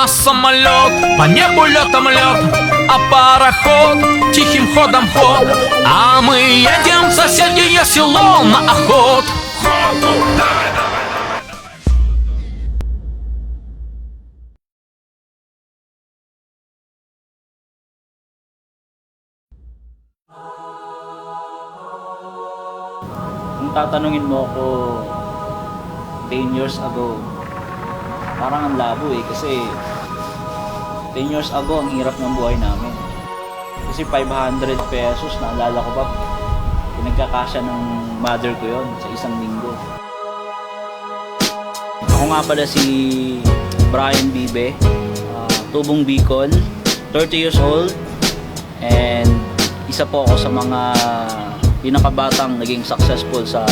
А самолет по небу летом лед, а пароход тихим ходом ход. А мы едем в соседнее село на охот. Kung tatanungin mo ako 10 years ago, parang ang labo kasi 10 years ago ang hirap ng buhay namin. Kasi 500 pesos, naalala ko pa, pinagkakasya ng mother ko yon sa isang linggo. Ako nga pala si Brian Bibe, tubong Bicol, 30 years old, and isa po ako sa mga pinakabatang naging successful sa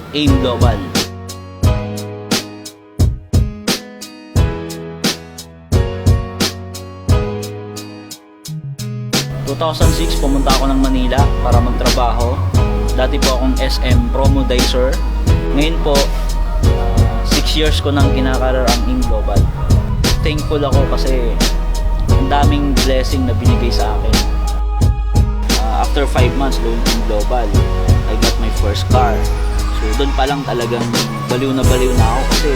AIM Global. Noong 2006, pumunta ako ng Manila para magtrabaho. Dati po akong SM Promodizer. Ngayon po, 6 years ko nang kinakarar ang AIM Global. Thankful ako kasi ang daming blessing na binigay sa akin. After 5 months doon in Global, I got my first car. So doon pa lang talagang baliw na ako kasi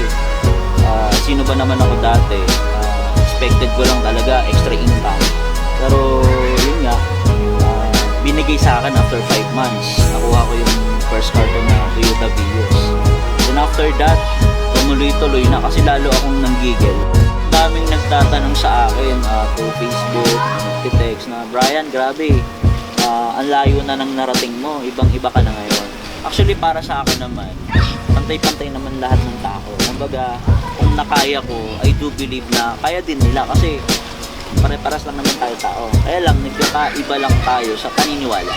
sino ba naman ako dati, expected ko lang talaga extra income. Pero yun nga, binigay sa akin after 5 months. Nakuha ko yung first car ko na Toyota Vios. Then after that, tumuloy-tuloy na kasi lalo akong nanggigil. Daming nagtatanong sa akin through Facebook, nagtitext na, Brian, grabe, ang layo na ng narating mo, ibang-iba ka na ngayon. Actually, para sa akin naman, pantay-pantay naman lahat ng tao. Kumbaga, kung nakaya ko, I do believe na kaya din nila kasi pare-paras lang naman tayo tao. Kaya lang, nagkakaiba lang tayo sa paniniwala.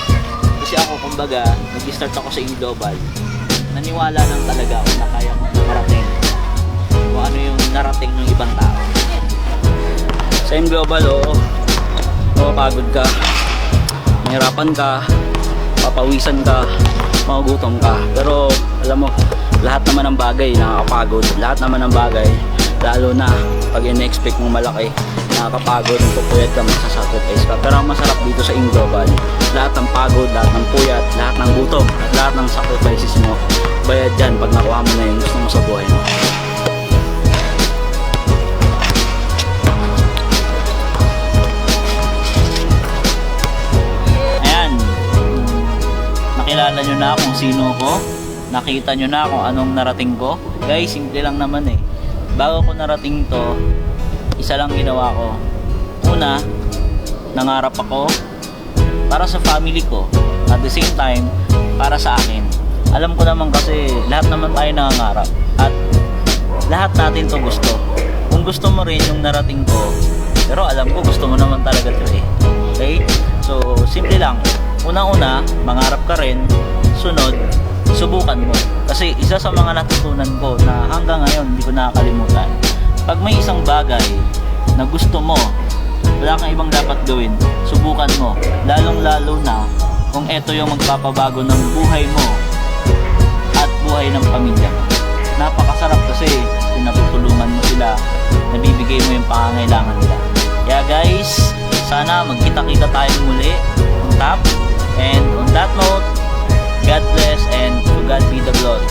Kasi ako, kumbaga, nag-start ako sa AIM Global. Naniwala lang talaga ako na kaya ko marating kung ano yung narating ng ibang tao. Sa AIM Global, mapapagod ka, mahirapan ka, papawisan ka, magugutom ka. Pero alam mo, lahat naman ng bagay nakakapagod. Lahat naman ng bagay, lalo na pag in-expect mong malaki, nakakapagod, pupuyat ka, magsasacrifice ka. Pero ang masarap dito sa AIM Global, lahat ng pagod, lahat ng puyat, lahat ng gutom, at lahat ng sacrifices mo, bayad dyan pag nakuha mo na yung gusto mo sa buhay mo. Nakilala nyo na kung sino ko, nakita nyo na kung anong narating ko. Guys, simple lang naman bago ko narating to, isa lang ginawa ko. Una, nangarap ako para sa family ko, at the same time para sa akin. Alam ko naman kasi lahat naman tayo nangangarap at lahat natin to gusto. Kung gusto mo rin yung narating ko, pero alam ko gusto mo naman talaga to okay? So, simple lang. Unang-una, mangarap ka rin. Sunod, subukan mo. Kasi isa sa mga natutunan ko na hanggang ngayon hindi ko nakakalimutan, pag may isang bagay na gusto mo, wala kang ibang dapat gawin, subukan mo. Lalong-lalo na kung eto yung magpapabago ng buhay mo at buhay ng pamilya mo. Napakasarap kasi pinatutulungan mo sila, nabibigay mo yung pangangailangan nila. Kaya guys, sana magkita-kita tayong muli on top. And on that note, God bless and to God be the glory.